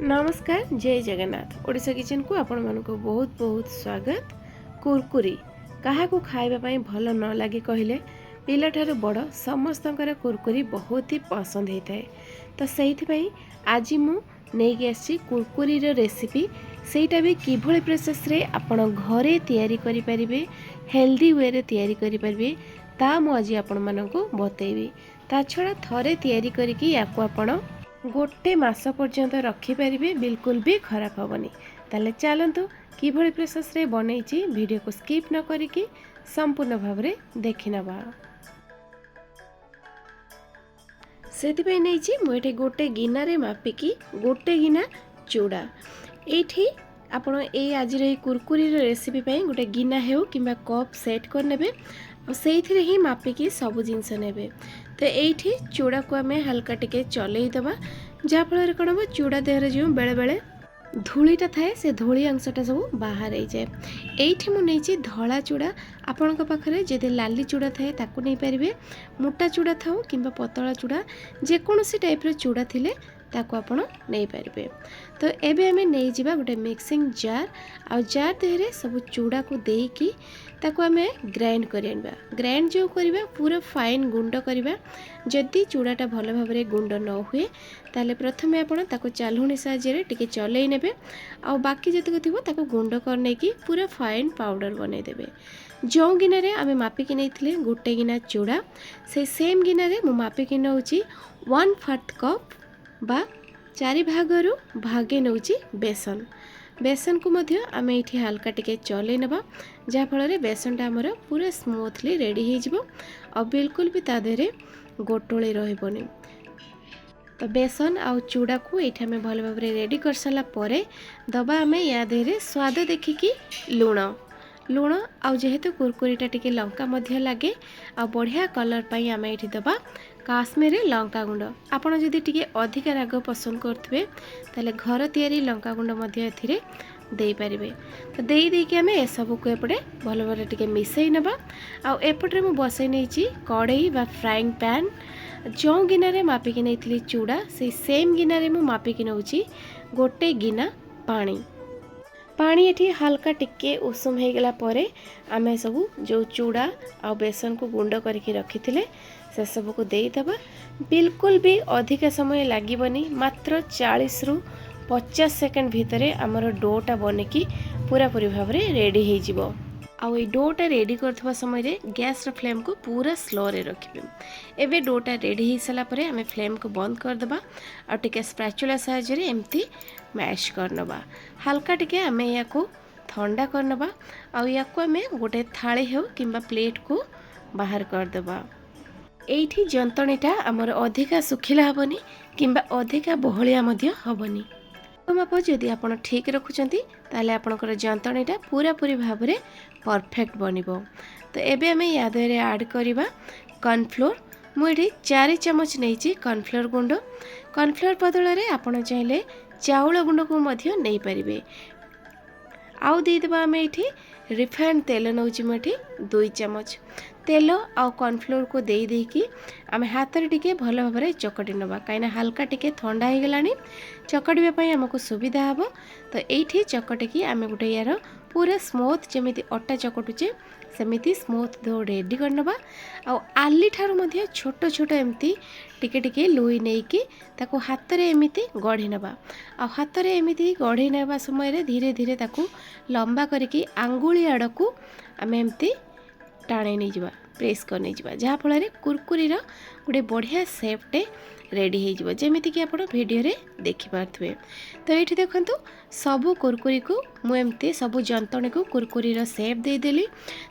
नमस्कार जय जगन्नाथ ओडिशा किचन को आपण मानको बहुत बहुत स्वागत। कुरकुरी कहा को खाइबा पई भल न लागे कहले पिला ठार बड़ समस्तंकर कुरकुरी बहुत ही पसंद होता है। तो सही पई आज मु नहीं आसी कुरकुरी रो रेसिपी सेटा भी किभଳି प्रोसेस रे आपण घरे तयारी करि परिबे हेल्दी वे रे तयारी करि परिबे ता मु आज आपण मानको बतेइबी। ता छडा थरे तयारी करिकि याको आपण गोटे मास पर्यंत रखिपारे बिल्कुल भी खराब हेनी। ताले चलतु किभଳି प्रोसेस रे बनैछि वीडियो को स्किप न करिकि संपूर्ण भाव रे देखि नबा। सेति नहीं मुझे गोटे गिना रे मापिकी गोटे गिना चूड़ा एठी आपण ए आज कुरकुरी रेसिपी पे गोटे गिना हेउ किंबा कप सेट कर नेबे और सेइथिरे ही मापिकी सब जिनस नेबे। तो येठी चूड़ा को आम हल्का टिके चलई दबा जहाँफल कौन हम चूड़ा देहरे जो बेले बेले धूलीटा थाए से धूली अंशटा सब बाहर हो जाए। येठी मु नहीं धला चूड़ा आपण पाखे जदि लाली चूड़ा थाए ताकू नहीं पारे मोटा चूड़ा थाउ किंबा पतला चूड़ा जेकोसी टाइप चूड़ा थिले ताकू आपण नहीं पारे। तो एबे आमे नहीं जिबा गोटे मिक्सिंग जार आ जार देहरे सब चूड़ा को देकी ताकू आमे ग्राइंड कर आनबा। ग्राइंड जो करबा पूरा फाइन गुंड करबा। जदि चूड़ाटा भल भाव में गुंड न हुए ताले प्रथमे आपण ताकू चालुणी साहाय्य टिके चलई नेबे आ बाकी जतक थिबो ताकू गुंड कर नेकी पूरा फाइन पाउडर बनै देबे। जो गिना रे आमे मापिकी नहीं गोटे गिना चूड़ा से सेम गिना रे मु मापिकी नउची 1/4 कप बा 4 भागरु भागे नउची बेसन। बेसन को मध्य आम ये हल्का टिके चलई नबा जहाँफल बेसनटा आमर पूरा स्मूथली रेडी हो और बिल्कुल भी ता देहरे गोटोली रही। तो बेसन आउ चूड़ा को ये आम भल भाव रेडी कर सारा परे दबा आम या देहरे स्वाद देखिकी लुण आउ जेहेतु कुरकुरीटा टिके लंका मध्य लगे आ बढ़िया कलर पाई आम ये दबा काश्मीरी लंका गुंड। आपड़ जदि टिके अधिक राग पसंद करथिबे ताले घर तैयारी लंका गुंड मध्य एथिरे देई पारिबे। तो देई देकी आमे ए सब को एपटे भल भाव टिके मिसई नबा। आ एपटे मु बसई नैची कढ़ई बा फ्राइंग पैन जो गिना रे मापिकी नैथिली चूड़ा से सेम गिना रे मु मापिकी नउची गोटे गिना पानी। पानी एठी हल्का टिके उषुम हो गला परे आमे सब जो चूड़ा आ बेसन को गुंड करके रखिथिले से सब को देई दबा। बिल्कुल भी अधिक समय लागबनी मात्र 40 रु 50 सेकंड भितरे आमर डोटा बनिकी पूरा पूरी भाव में रेडी हो जिवो। आउ ये डोटा रेडी करथवा समय रे गैस रो फ्लेम को पूरा स्लो रे रखिबे। एबे डोटा रेडी हो साला परे आमे फ्लेम को बंद कर दबा और टिके स्पैचुला साहाय्य रे एम्ति मैश कर नबा। हल्का टिके आमे या को ठंडा कर नबा और या को आमे गोटे थाली हो किंबा प्लेट को बाहर कर दबा। एठी जंतणीटा आमर अधिका सुखिला हबनी किंबा अधिका बहलिया मध्य हबनी। माप जदि आपण ठीक रखुचंती ताले आपणकर जंतणीटा पूरा पूरी भाव में परफेक्ट बनिबो। तो एबे आमे या देहरे ऐड करिबा कॉर्नफ्लोर। मुझे 4 चमच नहीं कॉर्नफ्लोर गुंड। कॉर्नफ्लोर बदल रे आपण चाहिले चाउल गुंड को मध्य नहीं पारिबे। आउ देदेबा आमे एठी रिफाइंड तेल नउची मठी 2 चमच तेल आउ कॉर्नफ्लोर को दे देकी आमे हाथ रे टिके भल भाव में चकटी नबा कहीं हल्का टिके ठंडा हो गलानी चकटिबा पई हमको सुविधा हबो। तो एठी चकटिकी आमे गुटे यार पूरा स्मूथ जमिति अटा चकटुचे सेमिति स्मूथ दो रेडी कर नबा। आउ आली ठारू मध्य छोट छोट एमती टिके टिके लुई नेकी ताको हाथ रे एमिति गढ़ी नबा। आ हाथ रे एमिति गढ़ी नेबा समय रे धीरे धीरे ताको लंबा करके आंगुली आड़ को आमे एमती टाणे नहीं जावा प्रेस कर नहीं जावा जहाँफल कुरकुरी गोटे बढ़िया सेपटे रेडी हो जमीती कि आप वीडियो रे देखि पारथुए। तो ये देखु सबू कुरकुरी को मुझे सबू जंतणी को कुरकुरी सेप देदेली।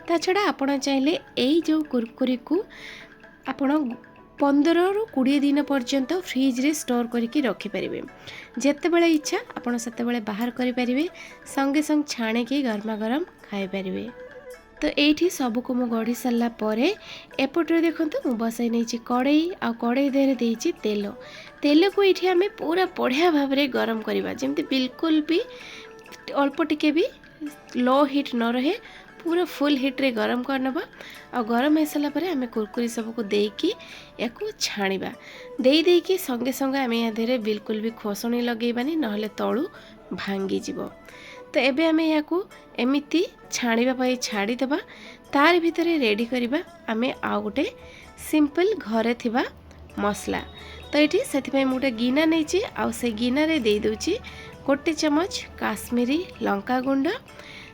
ता छड़ा आपण चाहिए यही जो कुरकुरी को आपण 15 रु 20 दिन पर्यंत फ्रिज रे स्टोर करके रखिपारे। जिते बड़े इच्छा आपण सेते बड़े बाहर करें संगे संग छाणे के गरमा गरम खाई पारे। तो ये सब को मु गढ़ी सारा एपटे देखो मु बसई नहीं कड़ई आ कड़ई देहरे देइछि तेल। तेल को ये आम पूरा बढ़िया भाव में गरम करवा जमी बिल्कुल भी अल्प टिके भी लो हिट न रहे पूरा फुल हिट्रे गरम करनबा आ गरम हो सारा पर आम कुरकुरी सबको देकी या छाणीबा देकी संगे संगे आम या बिल्कुल भी खोसणी लगेबानी नहले तलू भांगी जीवो। तो एबे आम या एमती छाणीबा छाड़ीदेबा तार भितर रेडी करवा आम आउ गोटे सिंपल घरे थिबा मसला। तो ये से गोटे गिना नहीं आउ से गिना रे दे दूची गोटे चमच काश्मीरी लंका गुंड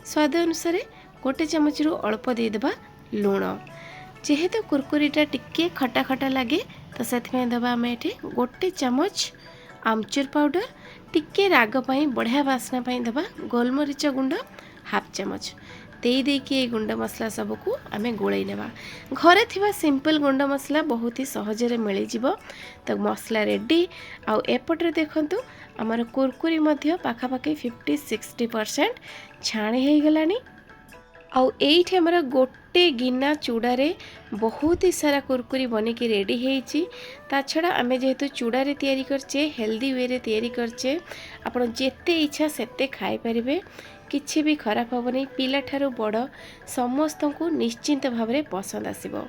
स्वाद अनुसार गोटे चमच रु अल्प देदेबा लुण। जेहेतु कुरकुरीटा टिके खटा खटा लगे तो से दबा आम ये गोटे चमच आमचूर पाउडर टिके राग पाई बढ़िया बास्ना पाई दबा गोलमरीच गुंड हाफ चमच देकी ये गुंड मसला सबको आम गोलई नेबा। घरे थिबा सिंपल गुंड मसला बहुत ही सहजरे मिल जिवो। तो मसला रेडी आउ एपटे देखंतु आमर कुरकुरी मध्य पाखापाखि 50-60% छाणी हो गलानी। आउ एइठी हमर गोटे गिना चूड़ारे बहुत ही सारा कुरकुरी बनिकी रेडी होईची। ता छड़ा आमे जेहेतु चूड़ारे तैयारी करचे हेल्दी वे रे तैयारी करचे आपण जेते इच्छा सेते खाई परिबे किछि भी खराब हेबनी। पिला ठारू बड़ समस्त को निश्चिंत भाव में पसंद आसिबो।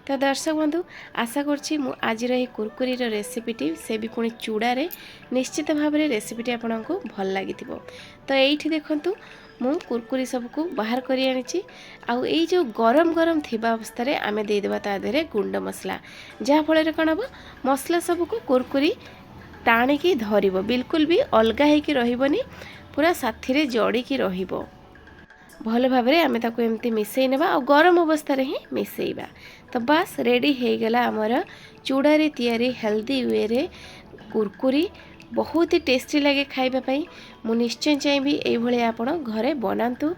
तो दर्शक बंधु आशा करछि मु आज कुरकुरी रेसिपीटी से भी पुणी चूड़ारे निश्चित भाव में रेसिपीटी आपको भल लगी। तो ये देखंतु मु कुरकुरी सबको बाहर करी आनिछि आउ एई जो गरम गरम थिबा अवस्था रे आमे दे देबा ता देरे गुंड मसला जहा फल रे कण हबो मसला सबको कुरकुरी टाणिकी धरिबो बिल्कुल भी अलगा हेकी रहिबनी पूरा साथी रे जड़ी की रहिबो। भल भाव में आमे ताको एमती मिसई नेबा और गरम अवस्था रे ही मिसईबा। तो बस रेडी हो गला आमर चूड़ारे तैयारी हेल्दी वे रे कुरकुरी बहुत ही टेस्टी लगे खाइबापी। मु निश्चय चाहिए ये आपण घरे बनातु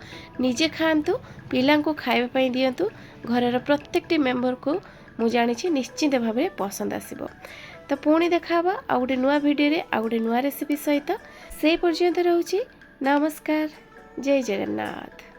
निजे खातु पिला को खाइबापी दिंतु घर प्रत्येकटी मेंबर को मु जानी निश्चिंत भाव में पसंद आसिबो। तो पुणी देखा आ गोटे नुआ वीडियो रे आ गोटे नुआ रेसिपी सहित से पर्यंत रहूची। नमस्कार, जय जगन्नाथ।